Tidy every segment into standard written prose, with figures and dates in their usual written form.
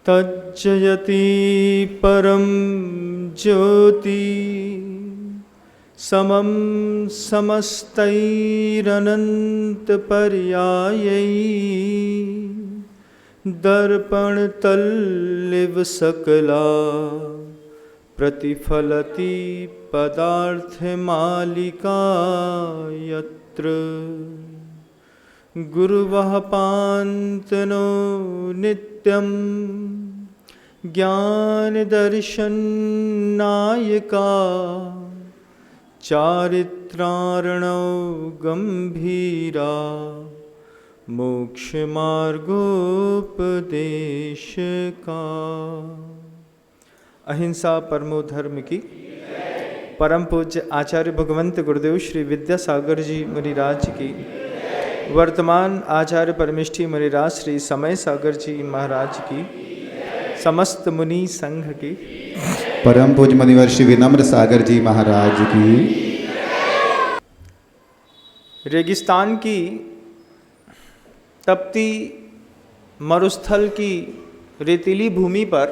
तज्जयति परम ज्योति समम समस्तैरनंत पर्यायै दर्पण तल्लिव सकला प्रतिफलति पदार्थ मालिका यत्र गुरुवः पान्तनो नित्यं ज्ञान दर्शन नायका चारित्रार्णव गंभीरा मोक्ष मार्गोपदेश का। अहिंसा परमो धर्म की। परम पूज्य आचार्य भगवंत गुरुदेव श्री विद्यासागर जी मुनिराज की, वर्तमान आचार्य परमेष्ठी मुनिराज श्री समय सागर जी महाराज की, समस्त मुनि संघ की, परम पूज्य मुनिवर श्री विनम्र सागर जी महाराज की। रेगिस्तान की तपती मरुस्थल की रेतीली भूमि पर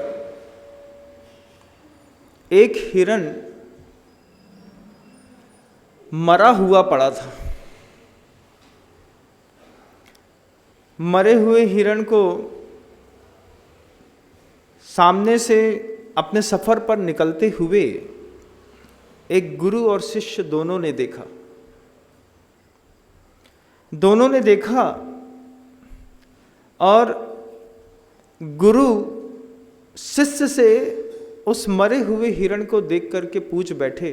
एक हिरण मरा हुआ पड़ा था। मरे हुए हिरण को सामने से अपने सफर पर निकलते हुए एक गुरु और शिष्य दोनों ने देखा। दोनों ने देखा और गुरु शिष्य से उस मरे हुए हिरण को देख करके पूछ बैठे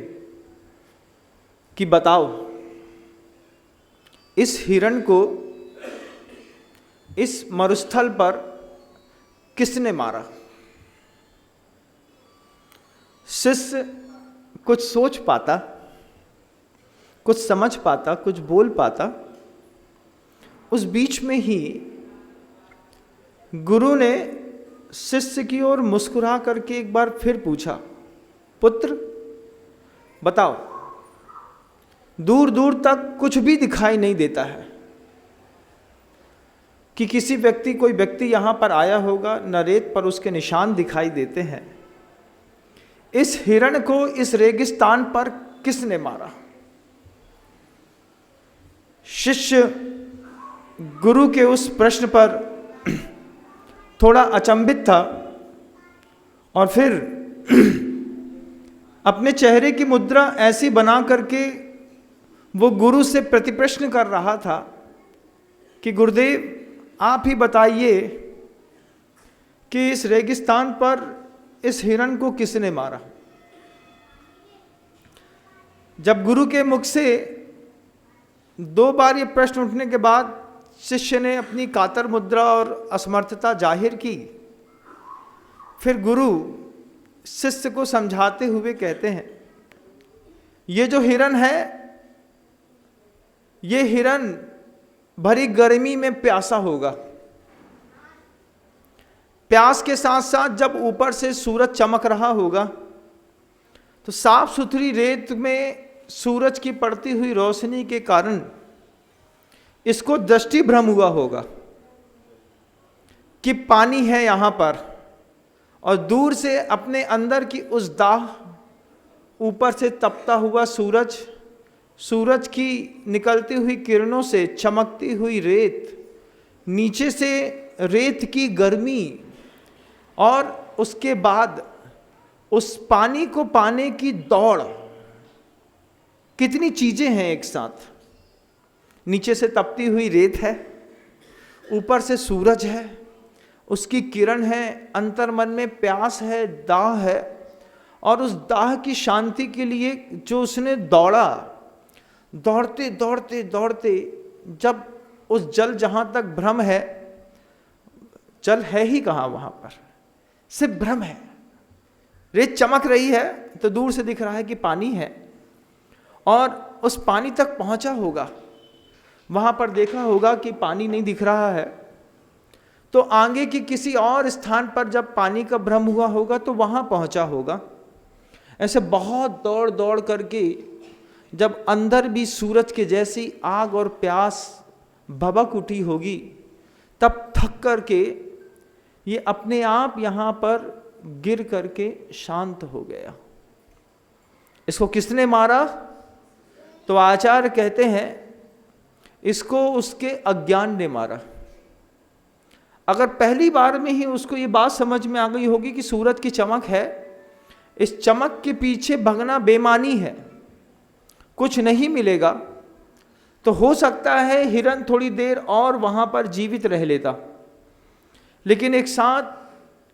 कि बताओ, इस हिरण को इस मरुस्थल पर किसने मारा? शिष्य कुछ सोच पाता, कुछ समझ पाता, कुछ बोल पाता। उस बीच में ही गुरु ने शिष्य की ओर मुस्कुरा करके एक बार फिर पूछा, पुत्र बताओ, दूर दूर तक कुछ भी दिखाई नहीं देता है कि किसी व्यक्ति, कोई व्यक्ति यहां पर आया होगा, न रेत पर उसके निशान दिखाई देते हैं। इस हिरण को इस रेगिस्तान पर किसने मारा? शिष्य गुरु के उस प्रश्न पर थोड़ा अचंभित था और फिर अपने चेहरे की मुद्रा ऐसी बना करके वो गुरु से प्रतिप्रश्न कर रहा था कि गुरुदेव आप ही बताइए कि इस रेगिस्तान पर इस हिरण को किसने मारा? जब गुरु के मुख से 2 बार ये प्रश्न उठने के बाद शिष्य ने अपनी कातर मुद्रा और असमर्थता जाहिर की। फिर गुरु शिष्य को समझाते हुए कहते हैं, ये जो हिरण है, ये हिरण भरी गर्मी में प्यासा होगा। प्यास के साथ साथ जब ऊपर से सूरज चमक रहा होगा तो साफ सुथरी रेत में सूरज की पड़ती हुई रोशनी के कारण इसको दृष्टि भ्रम हुआ होगा कि पानी है यहां पर, और दूर से अपने अंदर की उस दाह, ऊपर से तपता हुआ सूरज, सूरज की निकलती हुई किरणों से चमकती हुई रेत, नीचे से रेत की गर्मी, और उसके बाद उस पानी को पाने की दौड़। कितनी चीजें हैं एक साथ। नीचे से तपती हुई रेत है, ऊपर से सूरज है, उसकी किरण है, अंतर्मन में प्यास है, दाह है, और उस दाह की शांति के लिए जो उसने दौड़ा, दौड़ते दौड़ते दौड़ते, जब उस जल जहां तक भ्रम है, जल है ही कहां वहां पर, सिर्फ भ्रम है। रेत चमक रही है तो दूर से दिख रहा है कि पानी है, और उस पानी तक पहुंचा होगा, वहां पर देखा होगा कि पानी नहीं दिख रहा है, तो आगे की किसी और स्थान पर जब पानी का भ्रम हुआ होगा तो वहां पहुंचा होगा। ऐसे बहुत दौड़ दौड़ करके जब अंदर भी सूरज के जैसी आग और प्यास भभक उठी होगी, तब थक करके ये अपने आप यहाँ पर गिर करके शांत हो गया। इसको किसने मारा? तो आचार्य कहते हैं इसको उसके अज्ञान ने मारा। अगर पहली बार में ही उसको ये बात समझ में आ गई होगी कि सूरज की चमक है, इस चमक के पीछे भगना बेमानी है, कुछ नहीं मिलेगा, तो हो सकता है हिरण थोड़ी देर और वहां पर जीवित रह लेता। लेकिन एक साथ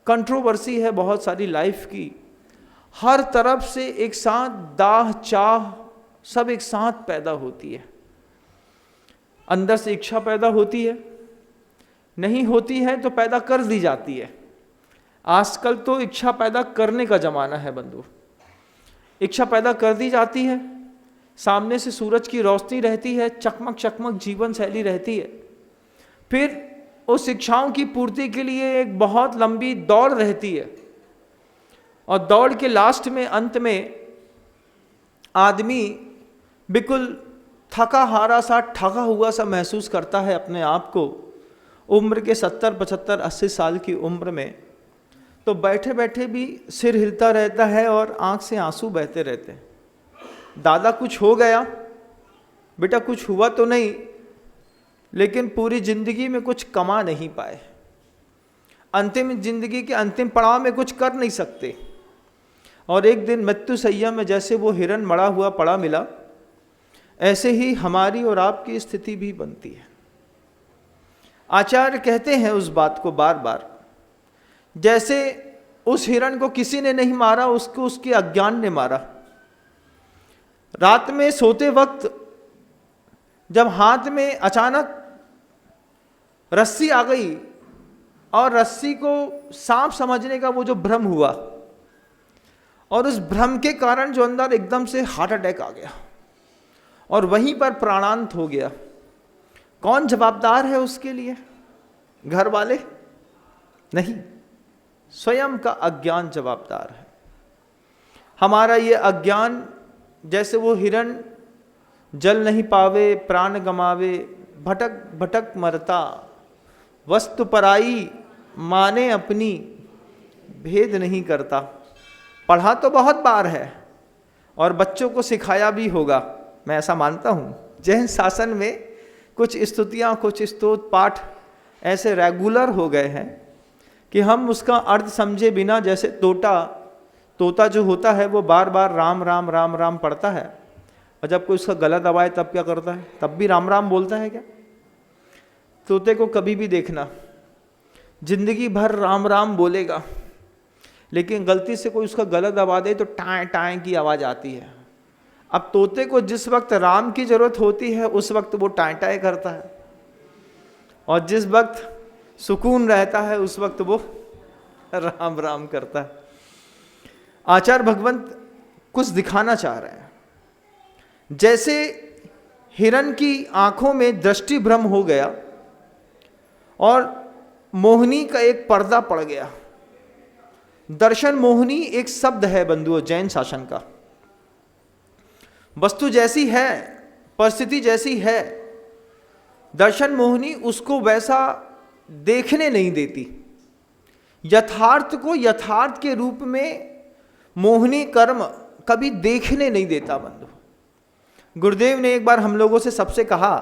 कंट्रोवर्सी है बहुत सारी लाइफ की, हर तरफ से एक साथ दाह चाह सब एक साथ पैदा होती है। अंदर से इच्छा पैदा होती है, नहीं होती है तो पैदा कर दी जाती है। आजकल तो इच्छा पैदा करने का जमाना है बंधु। इच्छा पैदा कर दी जाती है, सामने से सूरज की रोशनी रहती है, चकमक चकमक जीवन शैली रहती है, फिर उस इच्छाओं की पूर्ति के लिए एक बहुत लंबी दौड़ रहती है, और दौड़ के लास्ट में अंत में आदमी बिल्कुल थका हारा सा, ठगा हुआ सा महसूस करता है अपने आप को। उम्र के 70, 75, 80 साल की उम्र में तो बैठे बैठे भी सिर हिलता रहता है और आंख से आंसू बहते रहते हैं। दादा कुछ हो गया? बेटा कुछ हुआ तो नहीं, लेकिन पूरी जिंदगी में कुछ कमा नहीं पाए, अंतिम जिंदगी के अंतिम पड़ाव में कुछ कर नहीं सकते, और एक दिन मृत्यु सैया में जैसे वो हिरण मरा हुआ पड़ा मिला, ऐसे ही हमारी और आपकी स्थिति भी बनती है। आचार्य कहते हैं उस बात को बार बार, जैसे उस हिरण को किसी ने नहीं मारा, उसको उसके अज्ञान ने मारा। रात में सोते वक्त जब हाथ में अचानक रस्सी आ गई और रस्सी को सांप समझने का वो जो भ्रम हुआ, और उस भ्रम के कारण जो अंदर एकदम से हार्ट अटैक आ गया और वहीं पर प्राणांत हो गया। कौन जवाबदार है उसके लिए? घर वाले नहीं, स्वयं का अज्ञान जवाबदार है। हमारा ये अज्ञान, जैसे वो हिरण जल नहीं पावे प्राण गमावे, भटक भटक मरता, वस्तु पराई माने अपनी, भेद नहीं करता। पढ़ा तो बहुत बार है और बच्चों को सिखाया भी होगा, मैं ऐसा मानता हूँ। जैन शासन में कुछ स्तुतियाँ, कुछ स्तोत्र पाठ ऐसे रेगुलर हो गए हैं कि हम उसका अर्थ समझे बिना, जैसे तोता जो होता है वो बार बार राम राम राम राम पढ़ता है, और जब कोई उसका गला दबाए तब क्या करता है? तब भी राम राम बोलता है क्या? तोते को कभी भी देखना, जिंदगी भर राम राम बोलेगा, लेकिन गलती से कोई उसका गला दबा दे तो टाएं टाएं की आवाज़ आती है। अब तोते को जिस वक्त राम की जरूरत होती है उस वक्त वो टाएं टाएं करता है, और जिस वक्त सुकून रहता है उस वक्त वो राम राम करता है। आचार्य भगवंत कुछ दिखाना चाह रहे हैं, जैसे हिरण की आंखों में दृष्टि भ्रम हो गया और मोहिनी का एक पर्दा पड़ गया। दर्शन मोहिनी एक शब्द है बंधुओं जैन शासन का। वस्तु जैसी है, परिस्थिति जैसी है, दर्शन मोहिनी उसको वैसा देखने नहीं देती। यथार्थ को यथार्थ के रूप में मोहिनी कर्म कभी देखने नहीं देता बंधु। गुरुदेव ने एक बार हम लोगों से सबसे कहा,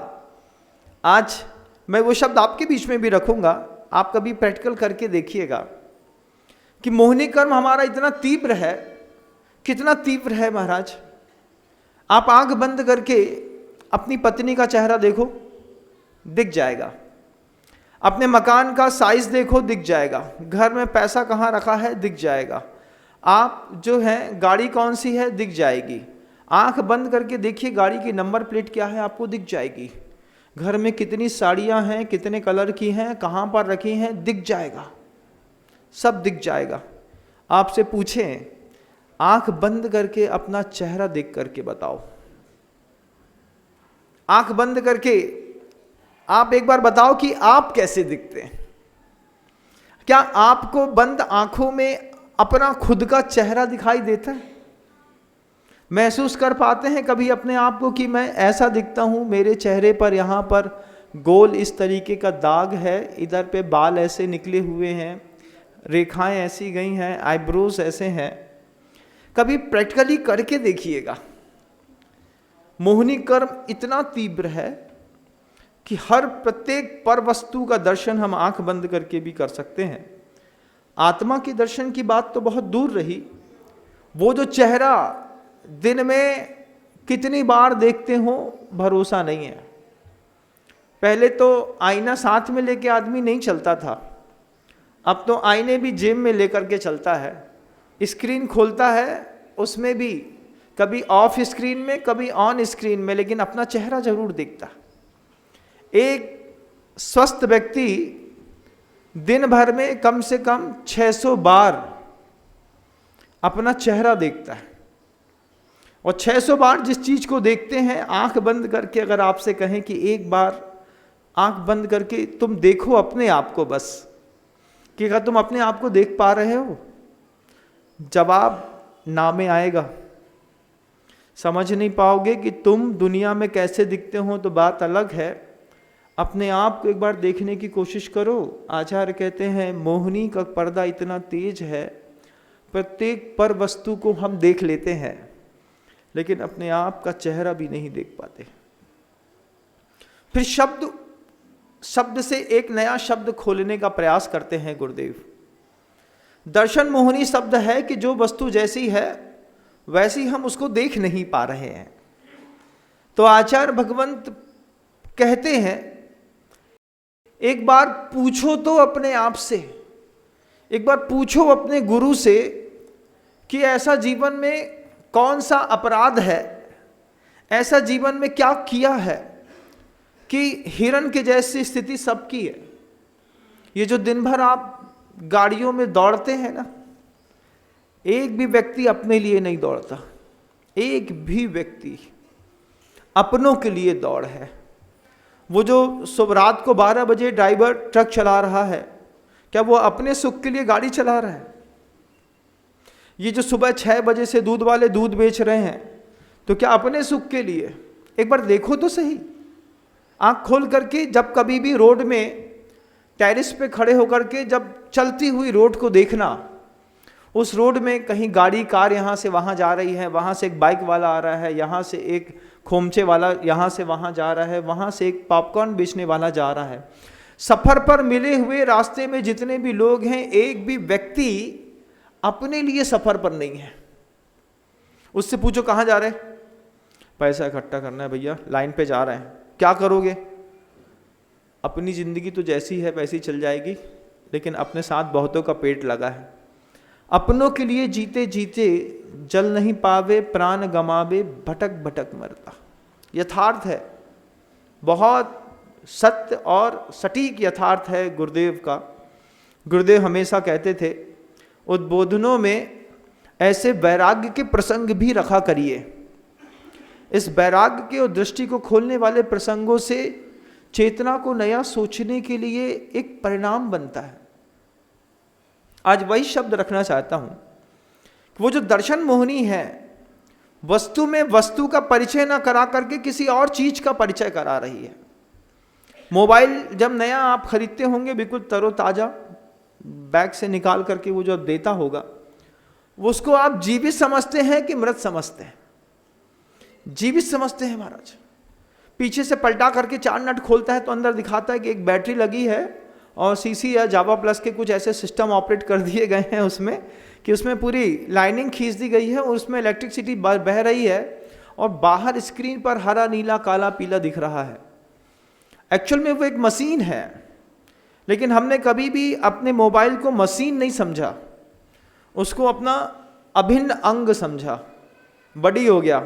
आज मैं वो शब्द आपके बीच में भी रखूंगा, आप कभी प्रैक्टिकल करके देखिएगा कि मोहिनी कर्म हमारा इतना तीव्र है। कितना तीव्र है महाराज? आप आंख बंद करके अपनी पत्नी का चेहरा देखो, दिख जाएगा। अपने मकान का साइज देखो, दिख जाएगा। घर में पैसा कहाँ रखा है, दिख जाएगा। आप जो है गाड़ी कौन सी है, दिख जाएगी। आंख बंद करके देखिए गाड़ी की नंबर प्लेट क्या है, आपको दिख जाएगी। घर में कितनी साड़ियां हैं, कितने कलर की हैं, कहाँ पर रखी हैं, दिख जाएगा, सब दिख जाएगा। आपसे पूछें, आंख बंद करके अपना चेहरा देख करके बताओ। आंख बंद करके आप एक बार बताओ कि आप कैसे दिखते हैं। क्या आपको बंद आंखों में अपना खुद का चेहरा दिखाई देता है? महसूस कर पाते हैं कभी अपने आप को कि मैं ऐसा दिखता हूं, मेरे चेहरे पर यहाँ पर गोल इस तरीके का दाग है, इधर पे बाल ऐसे निकले हुए हैं, रेखाएं ऐसी गई हैं, आईब्रोज ऐसे हैं। कभी प्रैक्टिकली करके देखिएगा। मोहिनी कर्म इतना तीव्र है कि हर प्रत्येक पर वस्तु का दर्शन हम आंख बंद करके भी कर सकते हैं। आत्मा के दर्शन की बात तो बहुत दूर रही, वो जो चेहरा दिन में कितनी बार देखते हो भरोसा नहीं है। पहले तो आईना साथ में लेके आदमी नहीं चलता था, अब तो आईने भी जेब में लेकर के चलता है। स्क्रीन खोलता है, उसमें भी कभी ऑफ स्क्रीन में कभी ऑन स्क्रीन में, लेकिन अपना चेहरा जरूर देखता। एक स्वस्थ व्यक्ति दिन भर में कम से कम 600 बार अपना चेहरा देखता है। और 600 बार जिस चीज को देखते हैं, आंख बंद करके अगर आपसे कहें कि एक बार आंख बंद करके तुम देखो अपने आप को, बस कि अगर तुम अपने आप को देख पा रहे हो, जवाब ना में आएगा। समझ नहीं पाओगे कि तुम दुनिया में कैसे दिखते हो तो बात अलग है। अपने आप को एक बार देखने की कोशिश करो। आचार्य कहते हैं मोहिनी का पर्दा इतना तेज है, प्रत्येक पर वस्तु को हम देख लेते हैं लेकिन अपने आप का चेहरा भी नहीं देख पाते। फिर शब्द से एक नया शब्द खोलने का प्रयास करते हैं गुरुदेव। दर्शन मोहिनी शब्द है कि जो वस्तु जैसी है वैसी हम उसको देख नहीं पा रहे हैं। तो आचार्य भगवंत कहते हैं एक बार पूछो तो अपने आप से, एक बार पूछो अपने गुरु से कि ऐसा जीवन में कौन सा अपराध है, ऐसा जीवन में क्या किया है कि हिरण के जैसी स्थिति सबकी है। ये जो दिन भर आप गाड़ियों में दौड़ते हैं ना, एक भी व्यक्ति अपने लिए नहीं दौड़ता, एक भी व्यक्ति अपनों के लिए दौड़ है। वो जो सुबह रात को 12 बजे ड्राइवर ट्रक चला रहा है, क्या वो अपने सुख के लिए गाड़ी चला रहा है? ये जो सुबह 6 बजे से दूध वाले दूध बेच रहे हैं, तो क्या अपने सुख के लिए? एक बार देखो तो सही, आंख खोल करके। जब कभी भी रोड में टेरिस पे खड़े होकर के जब चलती हुई रोड को देखना, उस रोड में कहीं गाड़ी कार यहाँ से वहाँ जा रही है, वहाँ से एक बाइक वाला आ रहा है, यहाँ से एक खोमचे वाला यहाँ से वहाँ जा रहा है, वहाँ से एक पॉपकॉर्न बेचने वाला जा रहा है। सफर पर मिले हुए रास्ते में जितने भी लोग हैं, एक भी व्यक्ति अपने लिए सफर पर नहीं है। उससे पूछो कहाँ जा रहे? पैसा इकट्ठा करना है भैया, लाइन पे जा रहे हैं। क्या करोगे? अपनी जिंदगी तो जैसी है वैसी चल जाएगी, लेकिन अपने साथ बहुतों का पेट लगा है। अपनों के लिए जीते जीते जल नहीं पावे, प्राण गमावे, भटक भटक मरता। यथार्थ है, बहुत सत्य और सटीक यथार्थ है गुरुदेव का। गुरुदेव हमेशा कहते थे उद्बोधनों में ऐसे वैराग्य के प्रसंग भी रखा करिए। इस वैराग्य के और दृष्टि को खोलने वाले प्रसंगों से चेतना को नया सोचने के लिए एक परिणाम बनता है। आज वही शब्द रखना चाहता हूं कि वो जो दर्शन मोहिनी है, वस्तु में वस्तु का परिचय ना करा करके किसी और चीज का परिचय करा रही है। मोबाइल जब नया आप खरीदते होंगे, बिल्कुल तरोताजा बैग से निकाल करके वो जो देता होगा, वो उसको आप जीवित समझते हैं कि मृत समझते हैं? जीवित समझते हैं महाराज। पीछे से पलटा करके 4 नट खोलता है तो अंदर दिखाता है कि एक बैटरी लगी है और सीसी या जावा प्लस के कुछ ऐसे सिस्टम ऑपरेट कर दिए गए हैं उसमें कि उसमें पूरी लाइनिंग खींच दी गई है और उसमें इलेक्ट्रिसिटी बह रही है और बाहर स्क्रीन पर हरा नीला काला पीला दिख रहा है। एक्चुअल में वो एक मशीन है, लेकिन हमने कभी भी अपने मोबाइल को मशीन नहीं समझा, उसको अपना अभिन्न अंग समझा। बड़ी हो गया,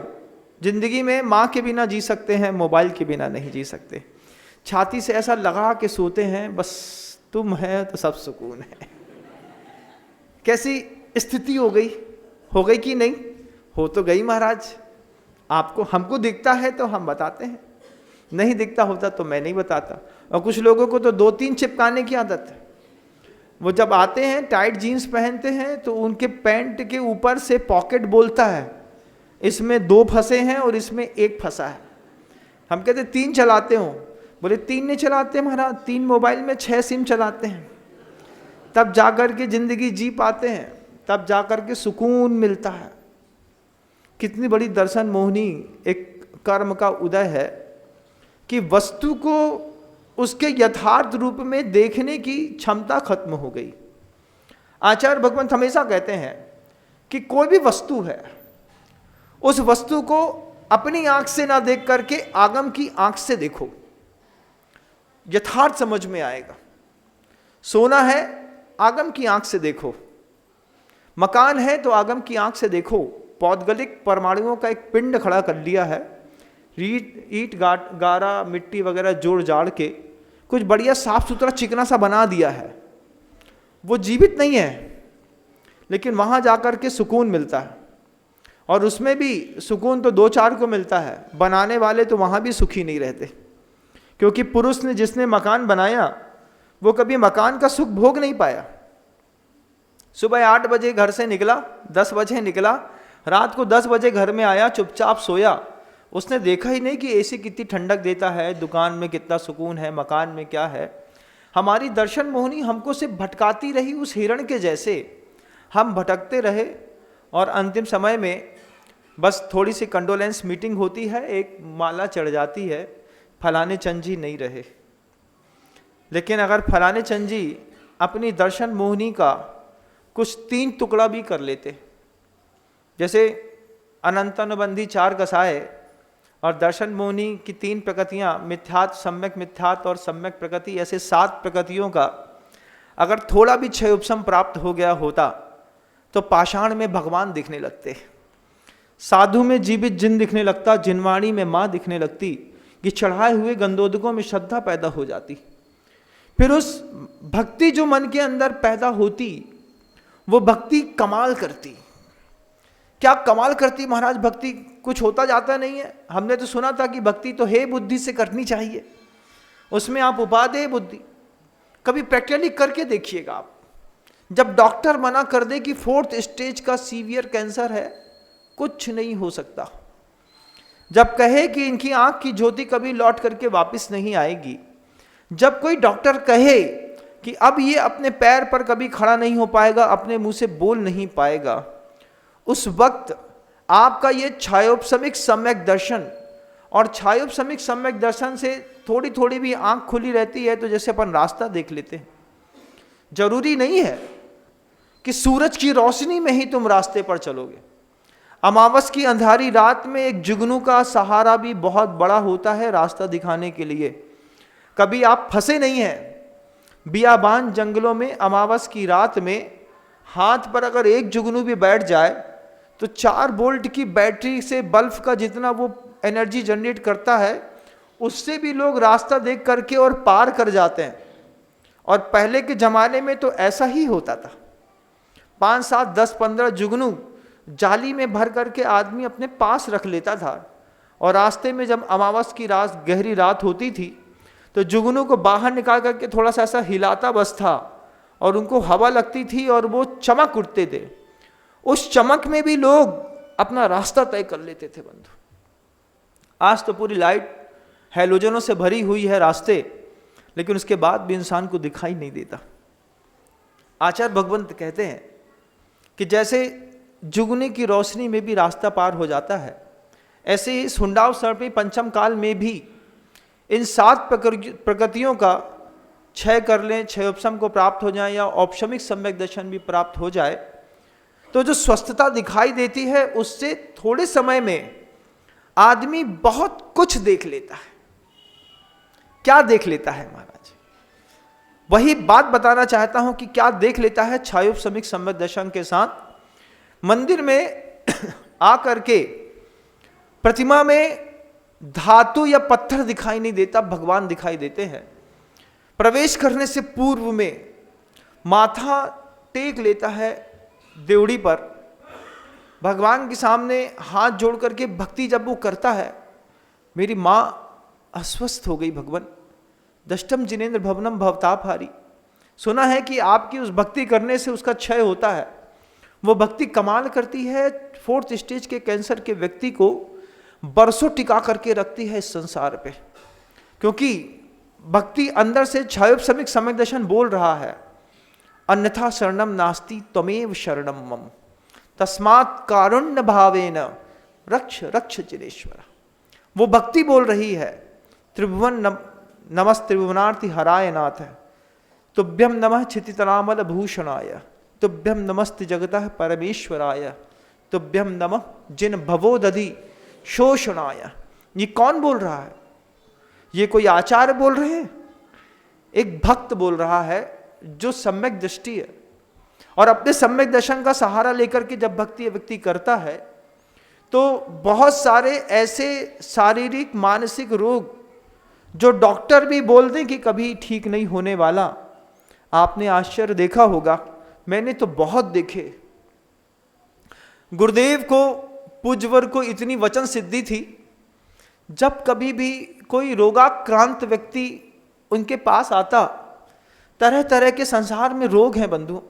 जिंदगी में माँ के बिना जी सकते हैं, मोबाइल के बिना नहीं जी सकते। छाती से ऐसा लगा के सोते हैं, बस तुम है तो सब सुकून है। कैसी स्थिति हो गई कि नहीं? हो तो गई महाराज। आपको हमको दिखता है तो हम बताते हैं, नहीं दिखता होता तो मैं नहीं बताता। और कुछ लोगों को तो 2-3 चिपकाने की आदत है। वो जब आते हैं टाइट जीन्स पहनते हैं तो उनके पैंट के ऊपर से पॉकेट बोलता है, इसमें 2 फंसे हैं और इसमें 1 फंसा है। हम कहते 3 चलाते हो? बोले 3 नहीं चलाते महाराज, 3 मोबाइल में 6 सिम चलाते हैं। तब जाकर के जिंदगी जी पाते हैं, तब जाकर के सुकून मिलता है। कितनी बड़ी दर्शन मोहनी एक कर्म का उदय है कि वस्तु को उसके यथार्थ रूप में देखने की क्षमता खत्म हो गई। आचार्य भगवंत हमेशा कहते हैं कि कोई भी वस्तु है, उस वस्तु को अपनी आंख से ना देख करके आगम की आंख से देखो, यथार्थ समझ में आएगा। सोना है, आगम की आंख से देखो। मकान है तो आगम की आंख से देखो। पौद्गलिक परमाणुओं का एक पिंड खड़ा कर लिया है, ईट गारा मिट्टी वगैरह जोड़ जाड़ के कुछ बढ़िया साफ सुथरा चिकना सा बना दिया है। वो जीवित नहीं है, लेकिन वहां जाकर के सुकून मिलता है। और उसमें भी सुकून तो 2-4 को मिलता है, बनाने वाले तो वहां भी सुखी नहीं रहते। क्योंकि पुरुष ने जिसने मकान बनाया वो कभी मकान का सुख भोग नहीं पाया। सुबह 8 बजे घर से निकला, 10 बजे निकला, रात को 10 बजे घर में आया, चुपचाप सोया। उसने देखा ही नहीं कि एसी कितनी ठंडक देता है, दुकान में कितना सुकून है, मकान में क्या है। हमारी दर्शन मोहनी हमको सिर्फ भटकाती रही, उस हिरण के जैसे हम भटकते रहे। और अंतिम समय में बस थोड़ी सी कंडोलेंस मीटिंग होती है, एक माला चढ़ जाती है, फलाने चंद जी नहीं रहे। लेकिन अगर फलाने चंद जी अपनी दर्शन मोहनी का कुछ 3 टुकड़ा भी कर लेते, जैसे अनंत अनुबंधी 4 कसाय और दर्शन मोहनी की 3 प्रकृतियाँ, मिथ्यात, सम्यक मिथ्यात और सम्यक प्रकृति, ऐसे 7 प्रकृतियों का अगर थोड़ा भी क्षय उपशम प्राप्त हो गया होता तो पाषाण में भगवान दिखने लगते, साधु में जीवित जिन दिखने लगता, जिनवाणी में माँ दिखने लगती, कि चढ़ाए हुए गंधोदकों में श्रद्धा पैदा हो जाती। फिर उस भक्ति जो मन के अंदर पैदा होती, वो भक्ति कमाल करती। क्या कमाल करती महाराज भक्ति? कुछ होता जाता नहीं है। हमने तो सुना था कि भक्ति तो हे बुद्धि से करनी चाहिए, उसमें आप उपादेय बुद्धि। कभी प्रैक्टिकली करके देखिएगा आप। जब डॉक्टर मना कर दे कि 4th स्टेज का सीवियर कैंसर है, कुछ नहीं हो सकता। जब कहे कि इनकी आंख की ज्योति कभी लौट करके वापस नहीं आएगी, जब कोई डॉक्टर कहे कि अब ये अपने पैर पर कभी खड़ा नहीं हो पाएगा, अपने मुंह से बोल नहीं पाएगा, उस वक्त आपका ये छायोपशमिक सम्यक दर्शन, और छायोपशमिक सम्यक दर्शन से थोड़ी थोड़ी भी आंख खुली रहती है तो जैसे अपन रास्ता देख लेते हैं। जरूरी नहीं है कि सूरज की रोशनी में ही तुम रास्ते पर चलोगे। अमावस की अंधारी रात में एक जुगनू का सहारा भी बहुत बड़ा होता है रास्ता दिखाने के लिए। कभी आप फंसे नहीं हैं बियाबान जंगलों में। अमावस की रात में हाथ पर अगर एक जुगनू भी बैठ जाए तो 4 वोल्ट की बैटरी से बल्ब का जितना वो एनर्जी जनरेट करता है, उससे भी लोग रास्ता देख करके और पार कर जाते हैं। और पहले के ज़माने में तो ऐसा ही होता था। 5, 7, 10, 15 जुगनू जाली में भर करके आदमी अपने पास रख लेता था। और रास्ते में जब अमावस की रात, गहरी रात होती थी, तो जुगनू को बाहर निकाल करके थोड़ा सा ऐसा हिलाता बस था और उनको हवा लगती थी और वो चमक उठते थे। उस चमक में भी लोग अपना रास्ता तय कर लेते थे बंधु। आज तो पूरी लाइट हैलोजनों से भरी हुई है रास्ते, लेकिन उसके बाद भी इंसान को दिखाई नहीं देता। आचार्य भगवंत कहते हैं कि जैसे जुगनी की रोशनी में भी रास्ता पार हो जाता है, ऐसे ही सुंडाव सर्पी पंचम काल में भी इन 7 प्रकृतियों का क्षय कर लें, क्षयोपशम को प्राप्त हो जाए या औपशमिक सम्यक दर्शन भी प्राप्त हो जाए, तो जो स्वस्थता दिखाई देती है उससे थोड़े समय में आदमी बहुत कुछ देख लेता है। क्या देख लेता है महाराज? वही बात बताना चाहता हूं कि क्या देख लेता है छायोपशमिक सम्यक दर्शन के साथ। मंदिर में आकर के प्रतिमा में धातु या पत्थर दिखाई नहीं देता, भगवान दिखाई देते हैं। प्रवेश करने से पूर्व में माथा टेक लेता है देवड़ी पर, भगवान के सामने हाथ जोड़ करके भक्ति जब वो करता है, मेरी माँ अस्वस्थ हो गई भगवान, दष्टम जिनेन्द्र भवनम भवतापहारी। सुना है कि आपकी उस भक्ति करने से उसका क्षय होता है। वो भक्ति कमाल करती है, 4th स्टेज के कैंसर के व्यक्ति को बरसों टिका करके रखती है इस संसार पे, क्योंकि भक्ति अंदर से छायोपशमिक सम्यक दर्शन बोल रहा है, अन्यथा शरणम नास्ति त्वमेव शरणम मम तस्मात् कारुण्य भावेन रक्ष रक्ष चिरेश्वर। वो भक्ति बोल रही है, त्रिभुवन नमस् त्रिभुवनार्थी हराय नाथ है, तुभ्यम नमः क्षितितनामल भूषणाय, तुभ्यम नमस्ते जगतः परमेश्वराय, तुभ्यम नमः जिन भवोदधि शोषणाय। ये कौन बोल रहा है? ये कोई आचार्य बोल रहे हैं? एक भक्त बोल रहा है जो सम्यक दृष्टि है, और अपने सम्यक दर्शन का सहारा लेकर के जब भक्ति व्यक्ति करता है तो बहुत सारे ऐसे शारीरिक मानसिक रोग जो डॉक्टर भी बोल दें कि कभी ठीक नहीं होने वाला, आपने आश्चर्य देखा होगा, मैंने तो बहुत देखे। गुरुदेव को, पूज्यवर को इतनी वचन सिद्धि थी, जब कभी भी कोई रोगाक्रांत व्यक्ति उनके पास आता, तरह तरह के संसार में रोग हैं बंधु,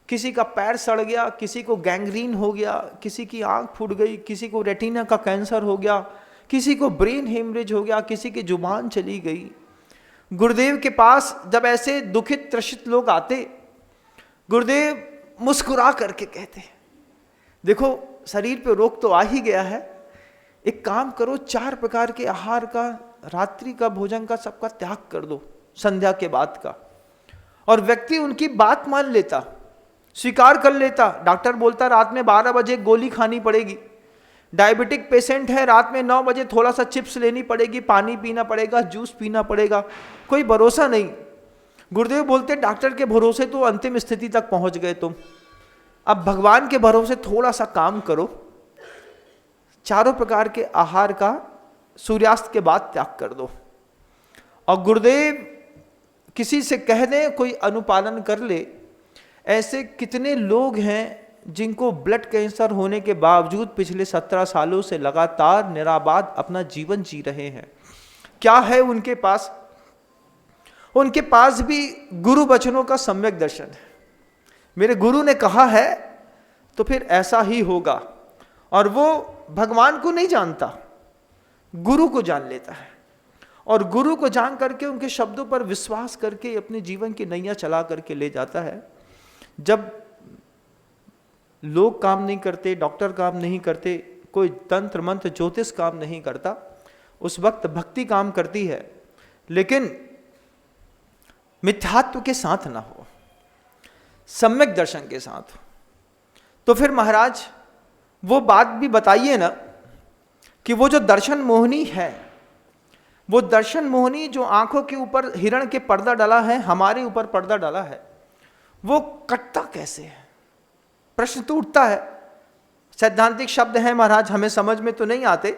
किसी का पैर सड़ गया, किसी को गैंग्रीन हो गया, किसी की आंख फूट गई, किसी को रेटिना का कैंसर हो गया, किसी को ब्रेन हेमरेज हो गया, किसी की जुबान चली गई। गुरुदेव के पास जब ऐसे दुखित त्रसित लोग आते, गुरुदेव मुस्कुरा करके कहते, देखो शरीर पे रोग तो आ ही गया है, एक काम करो, 4 प्रकार के आहार का, रात्रि का भोजन का सबका त्याग कर दो, संध्या के बाद का। और व्यक्ति उनकी बात मान लेता, स्वीकार कर लेता। डॉक्टर बोलता रात में 12 बजे गोली खानी पड़ेगी, डायबिटिक पेशेंट है, रात में 9 बजे थोड़ा सा चिप्स लेनी पड़ेगी, पानी पीना पड़ेगा, जूस पीना पड़ेगा, कोई भरोसा नहीं। गुरुदेव बोलते डॉक्टर के भरोसे तो अंतिम स्थिति तक पहुंच गए तुम, अब भगवान के भरोसे थोड़ा सा काम करो, 4 प्रकार के आहार का सूर्यास्त के बाद त्याग कर दो। और गुरुदेव किसी से कह दें कोई अनुपालन कर ले। ऐसे कितने लोग हैं जिनको ब्लड कैंसर होने के बावजूद पिछले 17 सालों से लगातार निराबाद अपना जीवन जी रहे हैं। क्या है उनके पास? उनके पास भी गुरु वचनों का सम्यक दर्शन है। मेरे गुरु ने कहा है तो फिर ऐसा ही होगा। और वो भगवान को नहीं जानता, गुरु को जान लेता है, और गुरु को जान करके उनके शब्दों पर विश्वास करके अपने जीवन की नैया चला करके ले जाता है। जब लोग काम नहीं करते, डॉक्टर काम नहीं करते, कोई तंत्र मंत्र ज्योतिष काम नहीं करता, उस वक्त भक्ति काम करती है, लेकिन मिथ्यात्व के साथ ना हो, सम्यक दर्शन के साथ। तो फिर महाराज वो बात भी बताइए ना कि वो जो दर्शन मोहिनी है, वो दर्शन मोहिनी जो आंखों के ऊपर हिरण के पर्दा डाला है, हमारे ऊपर पर्दा डाला है, वो कटता कैसे है? प्रश्न तो उठता है। सैद्धांतिक शब्द हैं महाराज, हमें समझ में तो नहीं आते,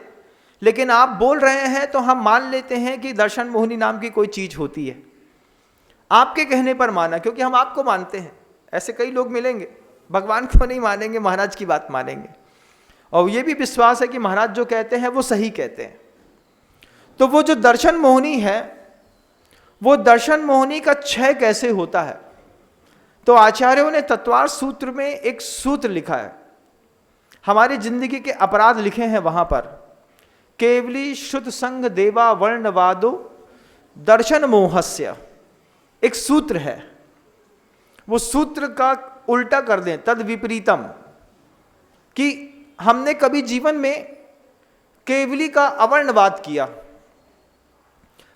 लेकिन आप बोल रहे हैं तो हम मान लेते हैं कि दर्शन मोहिनी नाम की कोई चीज होती है। आपके कहने पर माना, क्योंकि हम आपको मानते हैं। ऐसे कई लोग मिलेंगे भगवान को नहीं मानेंगे, महाराज की बात मानेंगे, और ये भी विश्वास है कि महाराज जो कहते हैं वो सही कहते हैं। तो वो जो दर्शन मोहिनी है, वो दर्शन मोहिनी का क्षय कैसे होता है? तो आचार्यों ने तत्वार सूत्र में एक सूत्र लिखा है, हमारी जिंदगी के अपराध लिखे हैं वहां पर। केवली शुद्ध संग देवा वर्णवादो दर्शन मोहस्य, एक सूत्र है। वो सूत्र का उल्टा कर दें, तद विपरीतम, कि हमने कभी जीवन में केवली का अवर्णवाद किया,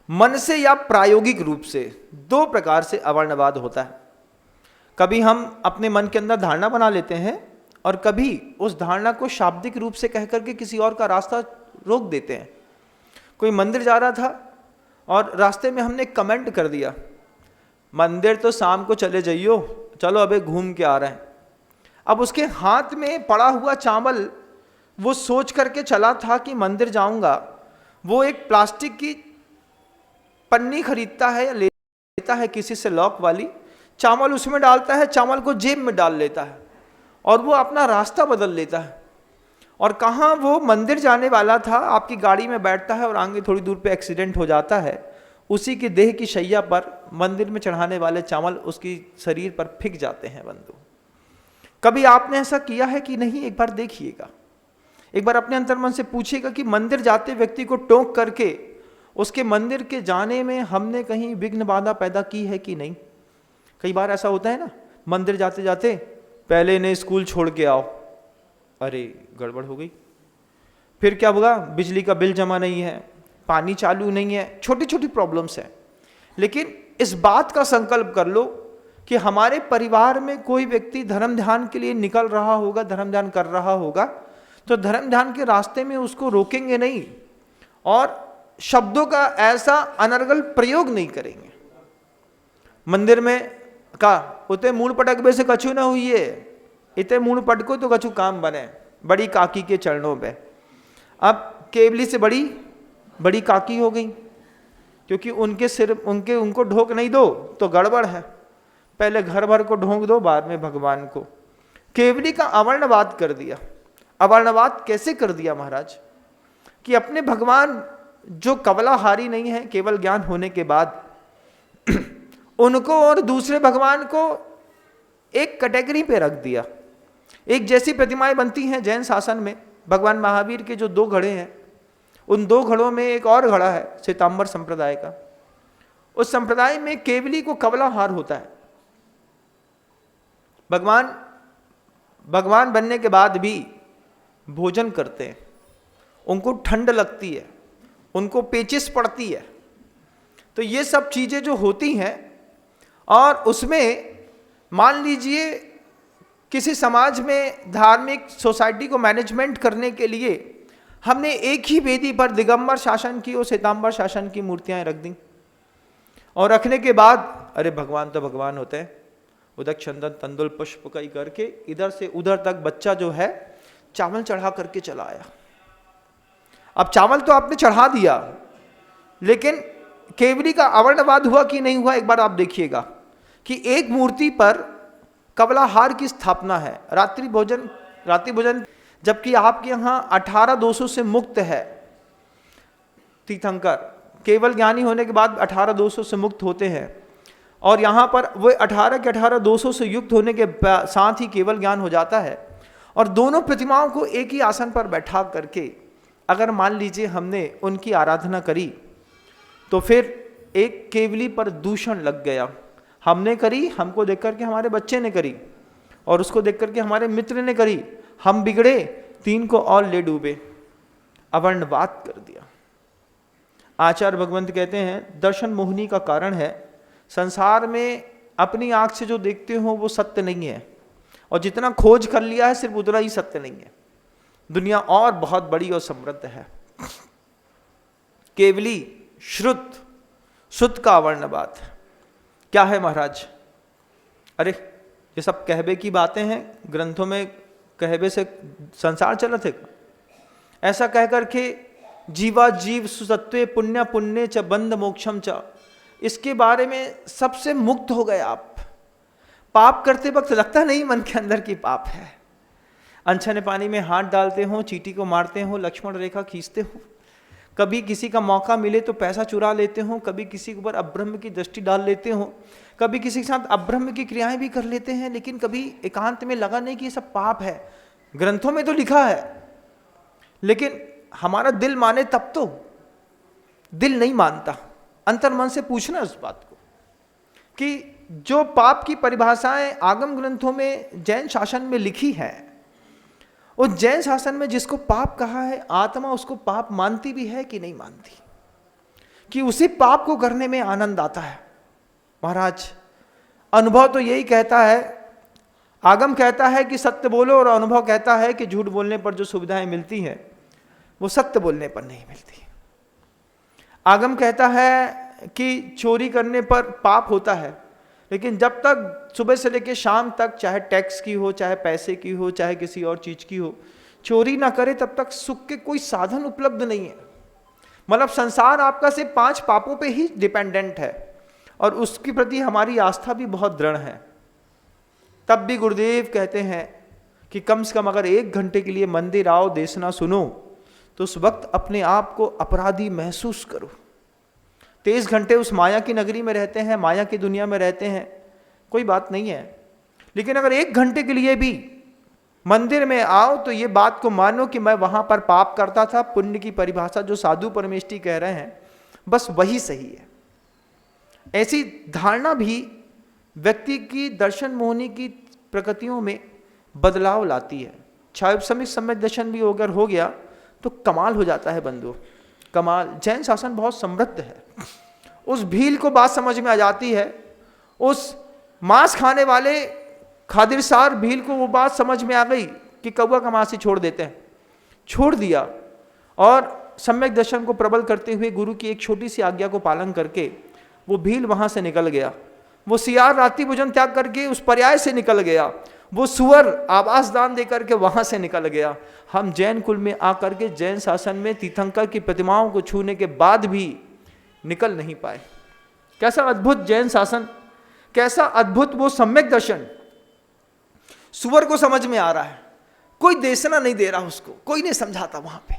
मन से या प्रायोगिक रूप से। 2 प्रकार से अवर्णवाद होता है। कभी हम अपने मन के अंदर धारणा बना लेते हैं, और कभी उस धारणा को शाब्दिक रूप से कह करके किसी और का रास्ता रोक देते हैं। कोई मंदिर जा रहा था और रास्ते में हमने कमेंट कर दिया, मंदिर तो शाम को चले जाइयो, चलो अबे घूम के आ रहे हैं। अब उसके हाथ में पड़ा हुआ चावल वो सोच करके चला था कि मंदिर जाऊंगा, वो एक प्लास्टिक की पन्नी खरीदता है या लेता है किसी से लॉक वाली, चावल उसमें डालता है, चावल को जेब में डाल लेता है, और वो अपना रास्ता बदल लेता है। और कहाँ वो मंदिर जाने वाला था, आपकी गाड़ी में बैठता है और आगे थोड़ी दूर पे एक्सीडेंट हो जाता है, उसी की देह की शैया पर मंदिर में चढ़ाने वाले चावल उसकी शरीर पर फिक जाते हैं। बंधु, कभी आपने ऐसा किया है कि नहीं? एक बार देखिएगा, एक बार अपने अंतर्मन से पूछिएगा कि मंदिर जाते व्यक्ति को टोक करके उसके मंदिर के जाने में हमने कहीं विघ्न बाधा पैदा की है कि नहीं। कई बार ऐसा होता है ना, मंदिर जाते जाते पहले इन्हें स्कूल छोड़ के आओ, अरे गड़बड़ हो गई। फिर क्या होगा, बिजली का बिल जमा नहीं है, पानी चालू नहीं है, छोटी छोटी प्रॉब्लम्स हैं। लेकिन इस बात का संकल्प कर लो कि हमारे परिवार में कोई व्यक्ति धर्म ध्यान के लिए निकल रहा होगा, धर्म ध्यान कर रहा होगा, तो धर्म ध्यान के रास्ते में उसको रोकेंगे नहीं और शब्दों का ऐसा अनर्गल प्रयोग नहीं करेंगे। मंदिर में का उते मूड़ पटक बे से कछु ना हुई है, इते मूड़ पटको तो कछु काम बने, बड़ी काकी के चरणों पे। अब केवली से बड़ी काकी हो गई, क्योंकि उनके सिर उनको ढोक नहीं दो तो गड़बड़ है, पहले घर भर को ढोक दो, बाद में भगवान को। केवली का अवर्णवाद कर दिया। अवर्णवाद कैसे कर दिया महाराज, कि अपने भगवान जो कवलाहारी नहीं है केवल ज्ञान होने के बाद, उनको और दूसरे भगवान को एक कैटेगरी पे रख दिया। एक जैसी प्रतिमाएं बनती हैं जैन शासन में, भगवान महावीर के जो 2 घड़े हैं, उन 2 घड़ों में एक और घड़ा है श्वेतांबर संप्रदाय का। उस संप्रदाय में केवली को कवलाहार होता है। भगवान बनने के बाद भी भोजन करते हैं, उनको ठंड लगती है, उनको पेचिश पड़ती है। तो ये सब चीजें जो होती हैं, और उसमें मान लीजिए किसी समाज में धार्मिक सोसाइटी को मैनेजमेंट करने के लिए हमने एक ही वेदी पर दिगंबर शासन की और श्वेतांबर शासन की मूर्तियां रख दी, और रखने के बाद अरे भगवान तो भगवान होते हैं, उदक चंदन तंदुल पुष्प कई करके इधर से उधर तक बच्चा जो है चावल चढ़ा करके चला आया। अब चावल तो आपने चढ़ा दिया, लेकिन केवली का अवर्णवाद हुआ कि नहीं हुआ, एक बार आप देखिएगा कि एक मूर्ति पर कवलाहार की स्थापना है, रात्रि भोजन, जबकि आपके यहाँ 18 दोषों से मुक्त है। तीर्थंकर केवल ज्ञानी होने के बाद 18 दोषों से मुक्त होते हैं, और यहाँ पर वो 18 के 18 दोषों से युक्त होने के साथ ही केवल ज्ञान हो जाता है। और दोनों प्रतिमाओं को एक ही आसन पर बैठा करके अगर मान लीजिए हमने उनकी आराधना करी, तो फिर एक केवली पर दूषण लग गया। हमने करी, हमको देख करके हमारे बच्चे ने करी, और उसको देख करके हमारे मित्र ने करी, हम बिगड़े, 3 को और ले डूबे, अवर्णवाद कर दिया। आचार्य भगवंत कहते हैं दर्शन मोहिनी का कारण है, संसार में अपनी आंख से जो देखते हो वो सत्य नहीं है, और जितना खोज कर लिया है सिर्फ उतना ही सत्य नहीं है। दुनिया और बहुत बड़ी और समृद्ध है। केवली श्रुत का अवर्णवाद क्या है महाराज? अरे ये सब कहबे की बातें हैं, ग्रंथों में कहबे से संसार चलत है। ऐसा कह करके जीवा जीव सुसत्वे पुण्य पुण्य च बंध मोक्षम च, इसके बारे में सबसे मुक्त हो गए आप। पाप करते वक्त लगता नहीं मन के अंदर की पाप है। अनछने पानी में हाथ डालते हो, चींटी को मारते हो, लक्ष्मण रेखा खींचते हो, कभी किसी का मौका मिले तो पैसा चुरा लेते हो, कभी किसी के ऊपर अब्रह्म की दृष्टि डाल लेते हो, कभी किसी के साथ अब्रह्म की क्रियाएं भी कर लेते हैं, लेकिन कभी एकांत में लगा नहीं कि ये सब पाप है। ग्रंथों में तो लिखा है, लेकिन हमारा दिल माने तब तो। दिल नहीं मानता। अंतर मन से पूछना इस बात को कि जो पाप की परिभाषाएं आगम ग्रंथों में जैन शासन में लिखी है, उस जैन शासन में जिसको पाप कहा है, आत्मा उसको पाप मानती भी है कि नहीं मानती, कि उसी पाप को करने में आनंद आता है। महाराज अनुभव तो यही कहता है, आगम कहता है कि सत्य बोलो, और अनुभव कहता है कि झूठ बोलने पर जो सुविधाएं मिलती हैं वो सत्य बोलने पर नहीं मिलती। आगम कहता है कि चोरी करने पर पाप होता है, लेकिन जब तक सुबह से लेकर शाम तक, चाहे टैक्स की हो, चाहे पैसे की हो, चाहे किसी और चीज की हो, चोरी ना करे तब तक सुख के कोई साधन उपलब्ध नहीं है। मतलब संसार आपका सिर्फ 5 पापों पे ही डिपेंडेंट है, और उसके प्रति हमारी आस्था भी बहुत दृढ़ है। तब भी गुरुदेव कहते हैं कि कम से कम अगर 1 घंटे के लिए मंदिर आओ, देशना सुनो, तो उस वक्त अपने आप को अपराधी महसूस करो। 23 घंटे उस माया की नगरी में रहते हैं, माया की दुनिया में रहते हैं, कोई बात नहीं है, लेकिन अगर 1 घंटे के लिए भी मंदिर में आओ तो ये बात को मानो कि मैं वहां पर पाप करता था। पुण्य की परिभाषा जो साधु परमेष्ठी कह रहे हैं, बस वही सही है। ऐसी धारणा भी व्यक्ति की दर्शन मोहनी की प्रकृतियों में बदलाव लाती है। क्षायोपशमिक सम्यक दर्शन भी अगर हो गया तो कमाल हो जाता है बंधु, कमाल। जैन शासन बहुत समृद्ध है। उस भील को बात समझ में आ जाती है, उस मांस खाने वाले खादिरसार भील को वो बात समझ में आ गई कि कौवा का मांस ही छोड़ देते हैं। छोड़ दिया और सम्यक दर्शन को प्रबल करते हुए गुरु की एक छोटी सी आज्ञा को पालन करके वो भील वहां से निकल गया। वो सियार रात्रि भोजन त्याग करके उस पर्याय से निकल गया। वो सुअर आवास दान देकर के वहां से निकल गया। हम जैन कुल में आकर के जैन शासन में तीर्थंकर की प्रतिमाओं को छूने के बाद भी निकल नहीं पाए। कैसा अद्भुत जैन शासन, कैसा अद्भुत वो सम्यक दर्शन। सुअर को समझ में आ रहा है, कोई देशना नहीं दे रहा उसको, कोई नहीं समझाता वहां पे,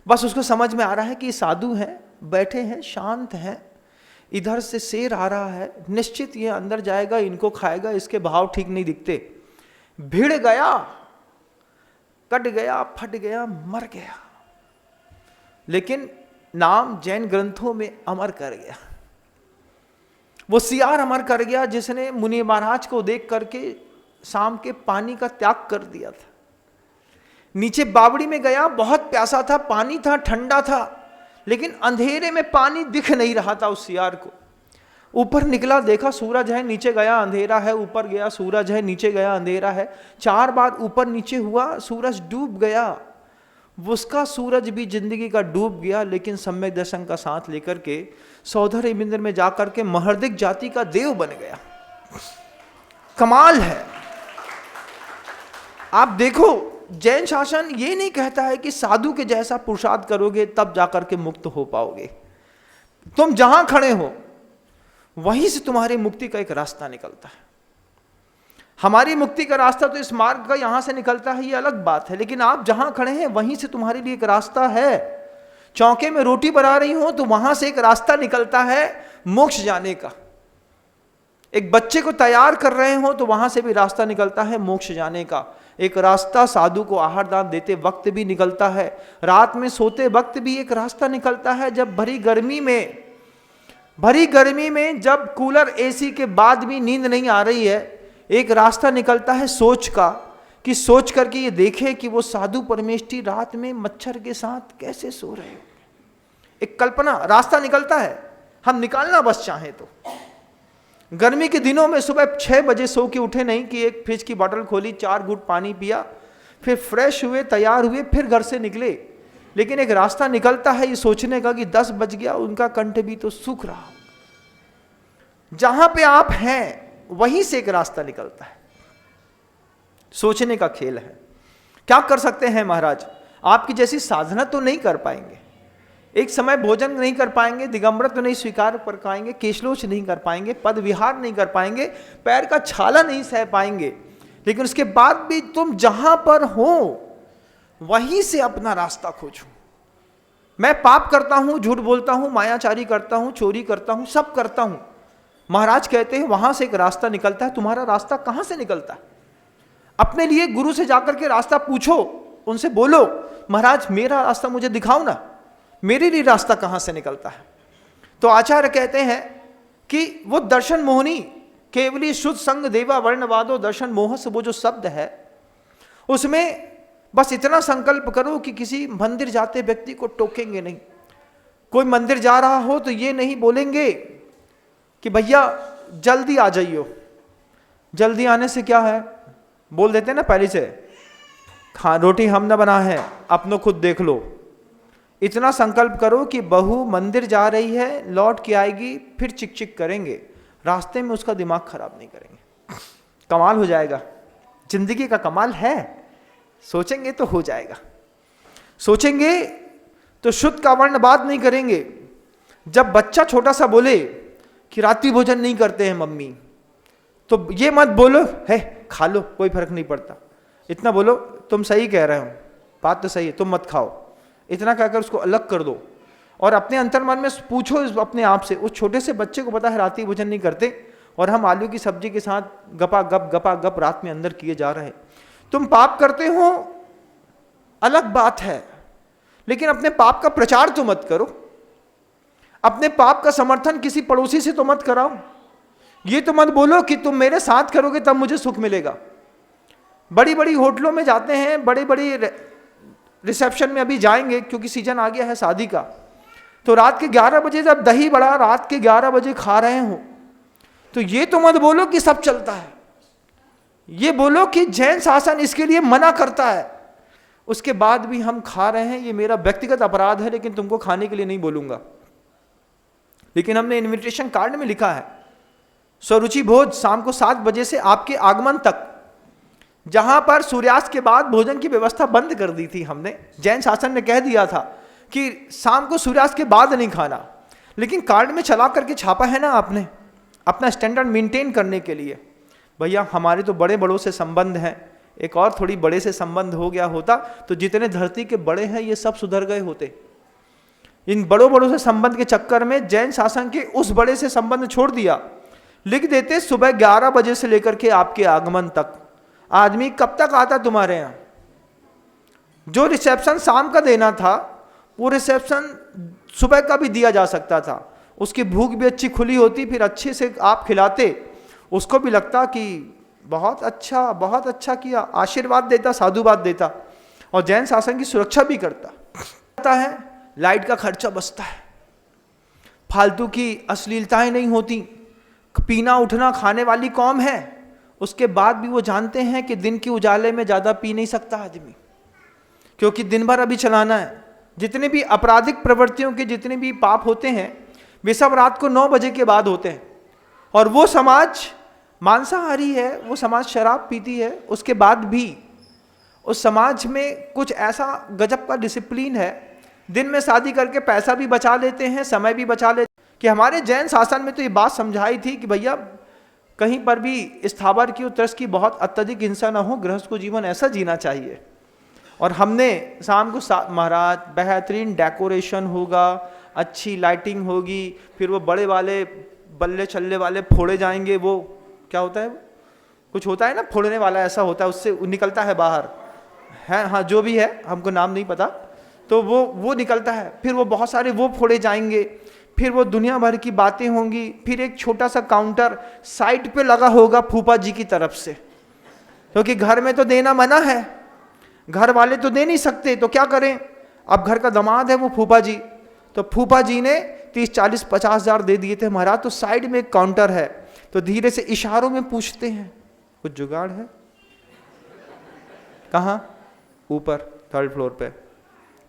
बस उसको समझ में आ रहा है कि साधु हैं, बैठे हैं, शांत हैं। इधर से शेर आ रहा है, निश्चित ये अंदर जाएगा, इनको खाएगा, इसके भाव ठीक नहीं दिखते। भिड़ गया, कट गया, फट गया, मर गया, लेकिन नाम जैन ग्रंथों में अमर कर गया। वो सियार अमर कर गया जिसने मुनि महाराज को देख करके शाम के पानी का त्याग कर दिया था। नीचे बावड़ी में गया, बहुत प्यासा था, पानी था, ठंडा था, लेकिन अंधेरे में पानी दिख नहीं रहा था उस सियार को। ऊपर निकला, देखा सूरज है, नीचे गया अंधेरा है, ऊपर गया सूरज है, नीचे गया अंधेरा है। 4 बार ऊपर नीचे हुआ, सूरज डूब गया। उसका सूरज भी जिंदगी का डूब गया, लेकिन सम्यक दर्शन का साथ लेकर के सौधर मंदिर में जाकर के महर्दिक जाति का देव बन गया। कमाल है। आप देखो, जैन शासन ये नहीं कहता है कि साधु के जैसा पुरुषार्थ करोगे तब जाकर के मुक्त हो पाओगे। तुम जहां खड़े हो वहीं से तुम्हारी मुक्ति का एक रास्ता निकलता है। हमारी मुक्ति का रास्ता तो इस मार्ग का यहां से निकलता है, ये अलग बात है, लेकिन आप जहां खड़े हैं वहीं से तुम्हारे लिए एक रास्ता है। चौके में रोटी बना रही हो तो वहां से एक रास्ता निकलता है मोक्ष जाने का। एक बच्चे को तैयार कर रहे हो तो वहां से भी रास्ता निकलता है मोक्ष जाने का। एक रास्ता साधु को आहार दान देते वक्त भी निकलता है, रात में सोते वक्त भी एक रास्ता निकलता है। जब भरी गर्मी में जब कूलर एसी के बाद भी नींद नहीं आ रही है, एक रास्ता निकलता है सोच का, कि सोच करके ये देखे कि वो साधु परमेष्ठी रात में मच्छर के साथ कैसे सो रहे हो। एक कल्पना, रास्ता निकलता है, हम निकालना बस चाहें तो। गर्मी के दिनों में सुबह 6 बजे सो के उठे नहीं कि एक फ्रिज की बोतल खोली, 4 घूंट पानी पिया, फिर फ्रेश हुए, तैयार हुए, फिर घर से निकले, लेकिन एक रास्ता निकलता है ये सोचने का कि 10 बज गया, उनका कंठ भी तो सूख रहा। जहां पे आप हैं वहीं से एक रास्ता निकलता है। सोचने का खेल है। क्या कर सकते हैं महाराज? आपकी जैसी साधना तो नहीं कर पाएंगे, एक समय भोजन नहीं कर पाएंगे, दिगंबरत्व तो नहीं स्वीकार कर पाएंगे, केशलोच नहीं कर पाएंगे, पद विहार नहीं कर पाएंगे, पैर का छाला नहीं सह पाएंगे, लेकिन उसके बाद भी तुम जहां पर हो वहीं से अपना रास्ता खोजो। मैं पाप करता हूं, झूठ बोलता हूं, मायाचारी करता हूं, चोरी करता हूं, सब करता हूं, महाराज कहते हैं वहां से एक रास्ता निकलता है। तुम्हारा रास्ता कहां से निकलता है? अपने लिए गुरु से जाकर के रास्ता पूछो, उनसे बोलो महाराज मेरा रास्ता मुझे दिखाओ ना, मेरे लिए रास्ता कहां से निकलता है। तो आचार्य कहते हैं कि वो दर्शन मोहनी केवली शुद्ध संग देवा वर्णवादो दर्शन मोह से वो जो शब्द है, उसमें बस इतना संकल्प करो कि किसी मंदिर जाते व्यक्ति को टोकेंगे नहीं। कोई मंदिर जा रहा हो तो ये नहीं बोलेंगे कि भैया जल्दी आ जाइयो। जल्दी आने से क्या है, बोल देते ना पहले से, खा रोटी हम ना बना है, अपनों खुद देख लो। इतना संकल्प करो कि बहू मंदिर जा रही है, लौट के आएगी, फिर चिक चिक करेंगे, रास्ते में उसका दिमाग खराब नहीं करेंगे। कमाल हो जाएगा, जिंदगी का कमाल है। सोचेंगे तो हो जाएगा, सोचेंगे तो शुद्ध का वर्ण बात नहीं करेंगे। जब बच्चा छोटा सा बोले कि रात्रि भोजन नहीं करते हैं मम्मी, तो ये मत बोलो है खा लो कोई फर्क नहीं पड़ता, इतना बोलो तुम सही कह रहे हो, बात तो सही है, तुम मत खाओ, इतना कहकर उसको अलग कर दो। और अपने अंतर्मन में पूछो अपने आप से, उस छोटे से बच्चे को पता है रात्रि भोजन नहीं करते और हम आलू की सब्जी के साथ गपा गप रात में अंदर किए जा रहे हैं। तुम पाप करते हो अलग बात है, लेकिन अपने पाप का प्रचार तो मत करो, अपने पाप का समर्थन किसी पड़ोसी से तो मत कराओ। ये तो मत बोलो कि तुम मेरे साथ करोगे तब मुझे सुख मिलेगा। बड़ी बड़ी होटलों में जाते हैं, बड़ी बड़ी रिसेप्शन में अभी जाएंगे क्योंकि सीजन आ गया है शादी का, तो रात के 11 बजे जब दही बड़ा रात के 11 बजे खा रहे हो, तो ये तो मत बोलो कि सब चलता है। ये बोलो कि जैन शासन इसके लिए मना करता है, उसके बाद भी हम खा रहे हैं, ये मेरा व्यक्तिगत अपराध है, लेकिन तुमको खाने के लिए नहीं बोलूंगा। लेकिन हमने इनविटेशन कार्ड में लिखा है स्वरुचि भोज शाम को 7 बजे से आपके आगमन तक, जहां पर सूर्यास्त के बाद भोजन की व्यवस्था बंद कर दी थी हमने। जैन शासन ने कह दिया था कि शाम को सूर्यास्त के बाद नहीं खाना, लेकिन कार्ड में चला करके छापा है ना आपने, अपना स्टैंडर्ड मेंटेन करने के लिए। भैया हमारे तो बड़े बड़ों से संबंध हैं, एक और थोड़ी बड़े से संबंध हो गया होता तो जितने धरती के बड़े हैं ये सब सुधर गए होते। इन बड़ों बड़ों से संबंध के चक्कर में जैन शासन के उस बड़े से संबंध छोड़ दिया। लिख देते सुबह 11 बजे से लेकर के आपके आगमन तक। आदमी कब तक आता तुम्हारे यहां? जो रिसेप्शन शाम का देना था वो रिसेप्शन सुबह का भी दिया जा सकता था, उसकी भूख भी अच्छी खुली होती, फिर अच्छे से आप खिलाते, उसको भी लगता कि बहुत अच्छा किया, आशीर्वाद देता, साधुवाद देता, और जैन शासन की सुरक्षा भी करता है। लाइट का खर्चा बचता है, फालतू की अश्लीलताएं नहीं होती। पीना उठना खाने वाली कौम है, उसके बाद भी वो जानते हैं कि दिन के उजाले में ज़्यादा पी नहीं सकता आदमी, क्योंकि दिन भर अभी चलाना है। जितने भी आपराधिक प्रवृत्तियों के जितने भी पाप होते हैं वे सब रात को 9 बजे के बाद होते हैं। और वो समाज मांसाहारी है, वो समाज शराब पीती है, उसके बाद भी उस समाज में कुछ ऐसा गजब का डिसिप्लिन है, दिन में शादी करके पैसा भी बचा लेते हैं, समय भी बचा लेते हैं। कि हमारे जैन शासन में तो ये बात समझाई थी कि भैया कहीं पर भी स्थावर की उत्तरस की बहुत अत्यधिक हिंसा ना हो, गृहस्थ को जीवन ऐसा जीना चाहिए। और हमने शाम को महाराज बेहतरीन डेकोरेशन होगा, अच्छी लाइटिंग होगी, फिर वो बड़े वाले बल्ले चलने वाले फोड़े जाएंगे, वो क्या होता है, कुछ होता है ना फोड़ने वाला, ऐसा होता है, उससे निकलता है बाहर है, हाँ जो भी है हमको नाम नहीं पता, तो वो निकलता है, फिर वो बहुत सारे वो फोड़े जाएंगे, फिर वो दुनिया भर की बातें होंगी। फिर एक छोटा सा काउंटर साइड पे लगा होगा फूफा जी की तरफ से, क्योंकि घर में तो देना मना है, घर वाले तो दे नहीं सकते, तो क्या करें, अब घर का दामाद है वो फूफा जी, तो फूफा जी ने 30-40-50 हज़ार दे दिए थे महाराज, तो साइड में एक काउंटर है, तो धीरे से इशारों में पूछते हैं कुछ जुगाड़ है कहाँ, ऊपर 3rd फ्लोर पे,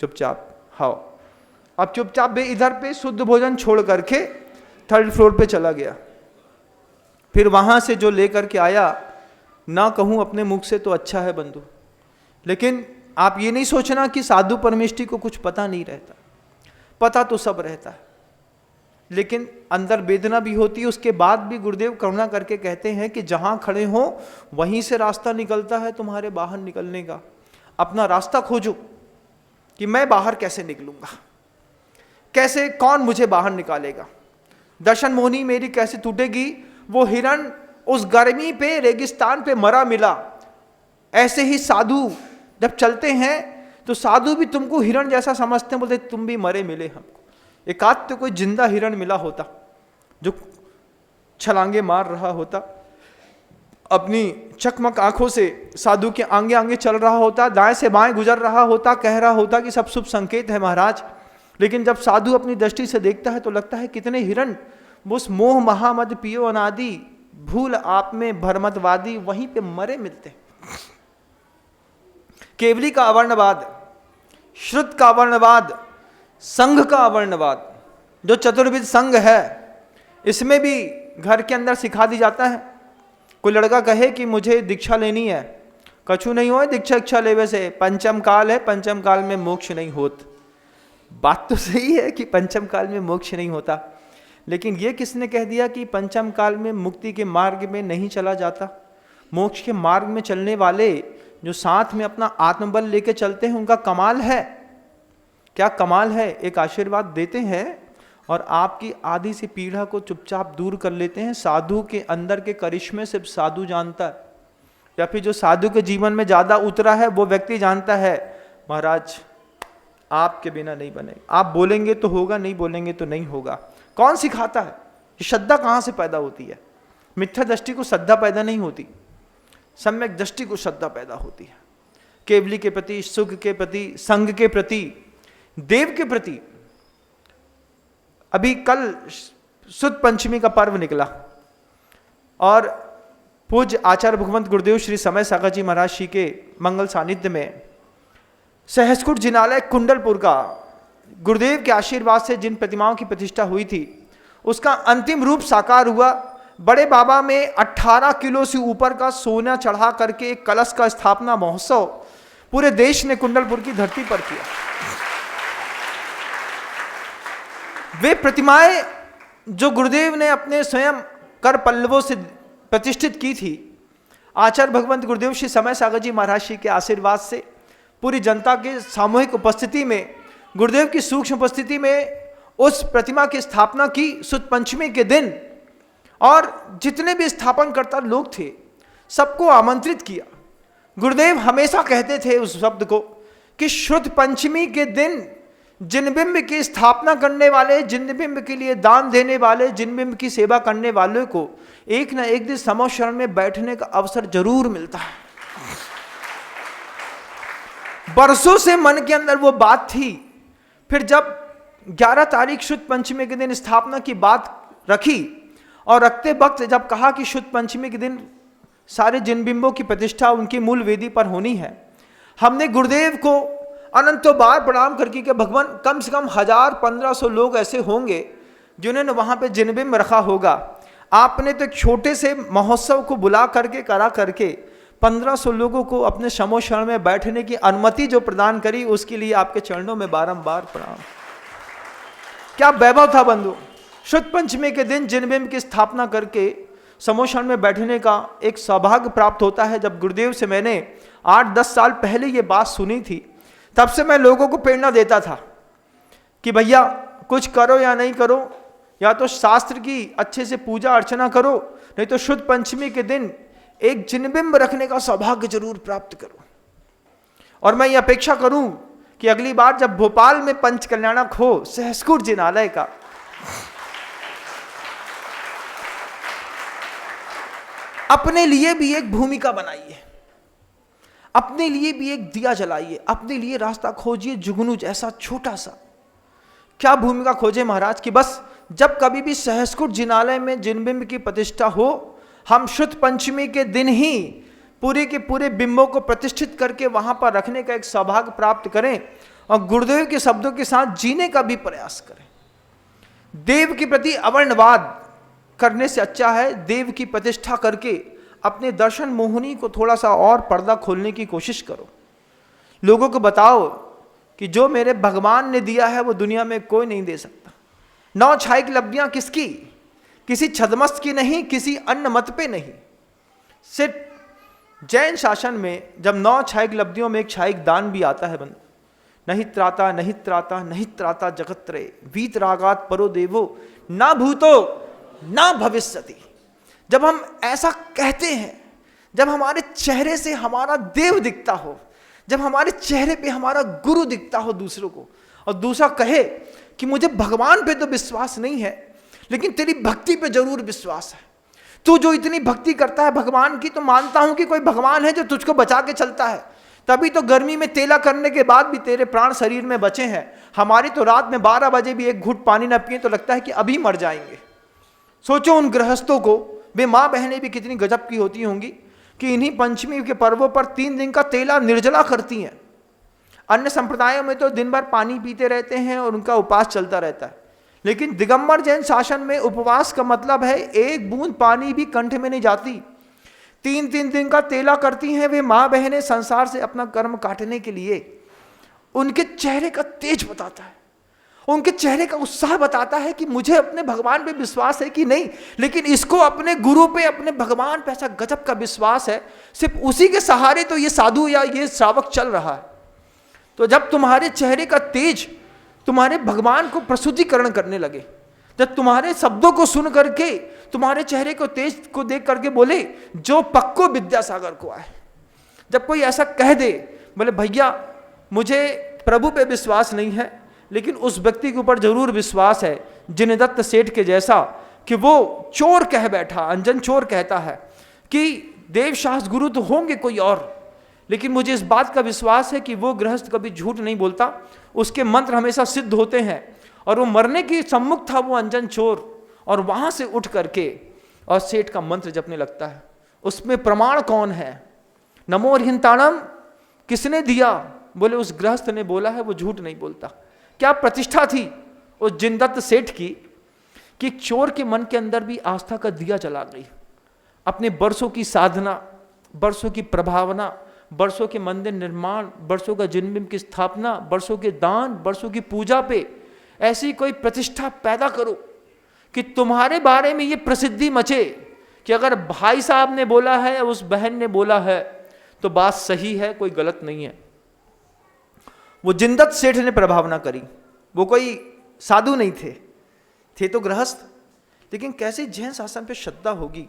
चुपचाप हाओ। अब चुपचाप बे इधर पे शुद्ध भोजन छोड़ करके 3rd फ्लोर पे चला गया। फिर वहां से जो लेकर के आया, ना कहूं अपने मुख से तो अच्छा है बंधु, लेकिन आप ये नहीं सोचना कि साधु परमेष्ठी को कुछ पता नहीं रहता, पता तो सब रहता है, लेकिन अंदर वेदना भी होती है। उसके बाद भी गुरुदेव करुणा करके कहते हैं कि जहां खड़े हो वहीं से रास्ता निकलता है तुम्हारे बाहर निकलने का। अपना रास्ता खोजो कि मैं बाहर कैसे निकलूंगा, कैसे, कौन मुझे बाहर निकालेगा। दर्शन मोहनी मेरी कैसे टूटेगी, वो हिरण उस गर्मी पे रेगिस्तान पे मरा मिला। ऐसे ही साधु जब चलते हैं तो साधु भी तुमको हिरण जैसा समझते हैं, बोलते तुम भी मरे मिले हमको। एकाध तो कोई जिंदा हिरण मिला होता जो छलांगे मार रहा होता, अपनी चकमक आंखों से साधु के आगे आगे चल रहा होता, दाएं से बाएं गुजर रहा होता, कह रहा होता कि सब शुभ संकेत है महाराज। लेकिन जब साधु अपनी दृष्टि से देखता है तो लगता है कितने हिरण उस मोह महामद पियो अनादि भूल आप में भरमतवादी वहीं पे मरे मिलते। केवली का अवर्णवाद, श्रुत का अवर्णवाद, संघ का अवर्णवाद, जो चतुर्विध संघ है, इसमें भी घर के अंदर सिखा दी जाता है। कोई लड़का कहे कि मुझे दीक्षा लेनी है, कछु नहीं हो दीक्षा इच्छा लेवे से, पंचम काल है, पंचम काल में मोक्ष नहीं होता। बात तो सही है कि पंचम काल में मोक्ष नहीं होता, लेकिन ये किसने कह दिया कि पंचम काल में मुक्ति के मार्ग में नहीं चला जाता। मोक्ष के मार्ग में चलने वाले जो साथ में अपना आत्मबल लेके चलते हैं उनका कमाल है। क्या कमाल है, एक आशीर्वाद देते हैं और आपकी आधी सी पीढ़ा को चुपचाप दूर कर लेते हैं। साधु के अंदर के करिश्मे सिर्फ साधु जानता है, या फिर जो साधु के जीवन में ज्यादा उतरा है वो व्यक्ति जानता है महाराज आपके बिना नहीं बनेगा। आप बोलेंगे तो होगा, नहीं बोलेंगे तो नहीं होगा। कौन सिखाता है? ये श्रद्धा कहाँ से पैदा होती है? मिथ्या दृष्टि को श्रद्धा पैदा नहीं होती, सम्यक दृष्टि को श्रद्धा पैदा होती है। केवली के प्रति, सुख के प्रति, संग के प्रति, देव के प्रति। अभी कल शुद्ध पंचमी का पर्व निकला और पूज्य आचार्य भगवंत गुरुदेव श्री समय सागर जी महाराज जी के मंगल सानिध्य में सहस्कुट जिनालय कुंडलपुर का गुरुदेव के आशीर्वाद से जिन प्रतिमाओं की प्रतिष्ठा हुई थी उसका अंतिम रूप साकार हुआ। बड़े बाबा में 18 किलो से ऊपर का सोना चढ़ा करके एक कलश का स्थापना महोत्सव पूरे देश ने कुंडलपुर की धरती पर किया। वे प्रतिमाएं जो गुरुदेव ने अपने स्वयं कर पल्लवों से प्रतिष्ठित की थी, आचार्य भगवंत गुरुदेव श्री समय सागर जी महाराज जी के आशीर्वाद से पूरी जनता के सामूहिक उपस्थिति में, गुरुदेव की सूक्ष्म उपस्थिति में उस प्रतिमा की स्थापना की शुद्ध पंचमी के दिन। और जितने भी स्थापनकर्ता लोग थे सबको आमंत्रित किया। गुरुदेव हमेशा कहते थे उस शब्द को कि शुद्ध पंचमी के दिन जिन बिंब की स्थापना करने वाले, जिन बिंब के लिए दान देने वाले, जिन बिंब की सेवा करने वालों को एक न एक दिन समोशरण में बैठने का अवसर जरूर मिलता है। बरसों से मन के अंदर वो बात थी। फिर जब 11 तारीख शुद्ध पंचमी के दिन स्थापना की बात रखी और रखते वक्त जब कहा कि शुद्ध पंचमी के दिन सारे जिन बिंबों की प्रतिष्ठा उनकी मूल वेदी पर होनी है, हमने गुरुदेव को अनंतों बार प्रणाम करके कि भगवान कम से कम 1000-1500 लोग ऐसे होंगे जिन्होंने वहां पे जिनबिंब रखा होगा। आपने तो एक छोटे से महोत्सव को बुला करके करा करके 1500 लोगों को अपने समोशरण में बैठने की अनुमति जो प्रदान करी, उसके लिए आपके चरणों में बारंबार प्रणाम। क्या वैभव था बंधु। शुद्ध पंचमी के दिन जिनबिंब की स्थापना करके समोशरण में बैठने का एक सौभाग्य प्राप्त होता है। जब गुरुदेव से मैंने 8-10 साल पहले ये बात सुनी थी, तब से मैं लोगों को प्रेरणा देता था कि भैया कुछ करो या नहीं करो, या तो शास्त्र की अच्छे से पूजा अर्चना करो, नहीं तो शुद्ध पंचमी के दिन एक जिनबिंब रखने का सौभाग्य जरूर प्राप्त करो। और मैं ये अपेक्षा करूं कि अगली बार जब भोपाल में पंच कल्याणक हो सहस्कुट जिनालय का, अपने लिए भी एक भूमिका बनाइए, अपने लिए भी एक दिया जलाइए, अपने लिए रास्ता खोजिए जुगनू जैसा छोटा सा। क्या भूमिका खोजे महाराज की बस जब कभी भी सहस्कुट जिनालय में जिनबिंब की प्रतिष्ठा हो, हम शुद्ध पंचमी के दिन ही पूरे के पूरे बिंबों को प्रतिष्ठित करके वहां पर रखने का एक सौभाग्य प्राप्त करें और गुरुदेव के शब्दों के साथ जीने का भी प्रयास करें। देव के प्रति अवर्णवाद करने से अच्छा है देव की प्रतिष्ठा करके अपने दर्शन मोहिनी को थोड़ा सा और पर्दा खोलने की कोशिश करो। लोगों को बताओ कि जो मेरे भगवान ने दिया है वो दुनिया में कोई नहीं दे सकता। 9 छाई की लब्धियां किसकी? किसी छदमस्त की नहीं, किसी अन्य मत पे नहीं। सिर्फ जैन शासन में जब 9 छाई की लब्धियों में एक छाई दान भी आता है बंधु, नहीं त्राता नहीं त्राता नहीं त्राता जगत्रे वीत रागात परो देवो ना भूतो ना भविष्यति। जब हम ऐसा कहते हैं, जब हमारे चेहरे से हमारा देव दिखता हो, जब हमारे चेहरे पे हमारा गुरु दिखता हो दूसरों को, और दूसरा कहे कि मुझे भगवान पे तो विश्वास नहीं है लेकिन तेरी भक्ति पे जरूर विश्वास है, तू जो इतनी भक्ति करता है भगवान की, तो मानता हूं कि कोई भगवान है जो तुझको बचा के चलता है, तभी तो गर्मी में तेला करने के बाद भी तेरे प्राण शरीर में बचे हैं। हमारी तो रात में 12 बजे भी एक घूंट पानी न पिए तो लगता है कि अभी मर जाएंगे। सोचो उन गृहस्थों को, वे माँ बहनें भी कितनी गजब की होती होंगी कि इन्हीं पंचमी के पर्वों पर 3 दिन का तेला निर्जला करती हैं। अन्य संप्रदायों में तो दिन भर पानी पीते रहते हैं और उनका उपवास चलता रहता है, लेकिन दिगंबर जैन शासन में उपवास का मतलब है एक बूंद पानी भी कंठ में नहीं जाती। 3 दिन का तेला करती हैं वे माँ बहनें संसार से अपना कर्म काटने के लिए। उनके चेहरे का तेज बताता है, उनके चेहरे का उत्साह बताता है कि मुझे अपने भगवान पे विश्वास है कि नहीं, लेकिन इसको अपने गुरु पे, अपने भगवान पे ऐसा गजब का विश्वास है, सिर्फ उसी के सहारे तो ये साधु या ये श्रावक चल रहा है। तो जब तुम्हारे चेहरे का तेज तुम्हारे भगवान को प्रस्तुतिकरण करने लगे, जब तुम्हारे शब्दों को सुन करके तुम्हारे चेहरे को तेज को देख करके बोले जो पक्को विद्यासागर को आए, जब कोई ऐसा कह दे बोले भैया मुझे प्रभु पे विश्वास नहीं है लेकिन उस व्यक्ति के ऊपर जरूर विश्वास है जिन दत्त सेठ के जैसा कि वो चोर कह बैठा, अंजन चोर कहता है कि देवशास्त्र गुरु तो होंगे कोई और, लेकिन मुझे इस बात का विश्वास है कि वो गृहस्थ कभी झूठ नहीं बोलता, उसके मंत्र हमेशा सिद्ध होते हैं। और वो मरने के सम्मुख था वो अंजन चोर, और वहां से उठ करके और सेठ का मंत्र जपने लगता है। उसमें प्रमाण कौन है? नमो हिंताणम किसने दिया? बोले उस गृहस्थ ने बोला है, वो झूठ नहीं बोलता। क्या प्रतिष्ठा थी उस जिनदत्त सेठ की कि चोर के मन के अंदर भी आस्था का दिया जला गई। अपने बरसों की साधना, बरसों की प्रभावना, बरसों के मंदिर निर्माण, बरसों का जिनबिंब की स्थापना, बरसों के दान, बरसों की पूजा पे ऐसी कोई प्रतिष्ठा पैदा करो कि तुम्हारे बारे में ये प्रसिद्धि मचे कि अगर भाई साहब ने बोला है, उस बहन ने बोला है, तो बात सही है, कोई गलत नहीं है। वो जिनदत्त सेठ ने प्रभावना करी। वो कोई साधु नहीं थे तो गृहस्थ, लेकिन कैसे जैन शासन पे श्रद्धा होगी,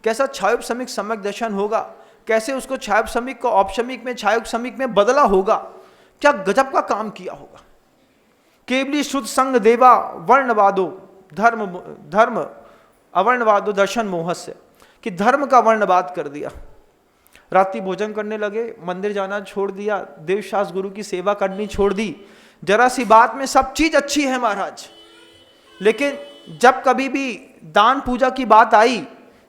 कैसा छायोपशमिक सम्यक दर्शन होगा, कैसे उसको छायोपशमिक को औपशमिक में, छायोपशमिक में बदला होगा, क्या गजब का काम किया होगा। केवली शुद्ध संग देवा वर्णवादो धर्म अवर्णवादो दर्शन मोहस्य, कि धर्म का वर्णवाद कर दिया। रात्रि भोजन करने लगे, मंदिर जाना छोड़ दिया, देवशास्त्र गुरु की सेवा करनी छोड़ दी। जरा सी बात में सब चीज अच्छी है महाराज, लेकिन जब कभी भी दान पूजा की बात आई,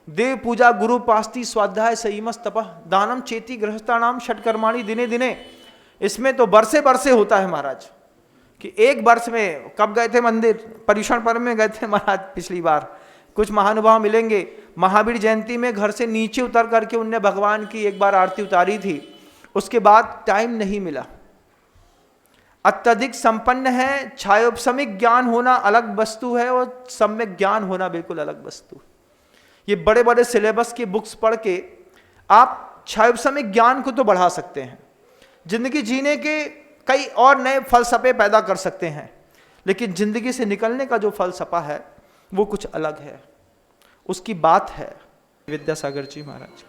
देव पूजा गुरु पास्ती स्वाध्याय संयमस तपः दानम चेती गृहस्थानाम षटकर्माणि दिने दिने, इसमें तो बरसे बरसे होता है महाराज। कि एक वर्ष में कब गए थे मंदिर, पर्युषण पर्व में गए थे महाराज पिछली बार। कुछ महानुभाव मिलेंगे, महावीर जयंती में घर से नीचे उतर करके उनने भगवान की एक बार आरती उतारी थी, उसके बाद टाइम नहीं मिला। अत्यधिक संपन्न है, छायोपशमिक ज्ञान होना अलग वस्तु है और सम्यक ज्ञान होना बिल्कुल अलग वस्तु। ये बड़े बड़े सिलेबस की बुक्स पढ़ के आप छायोपशमिक ज्ञान को तो बढ़ा सकते हैं, जिंदगी जीने के कई और नए फलसफे पैदा कर सकते हैं, लेकिन जिंदगी से निकलने का जो फलसफा है वो कुछ अलग है, उसकी बात है। विद्यासागर जी महाराज।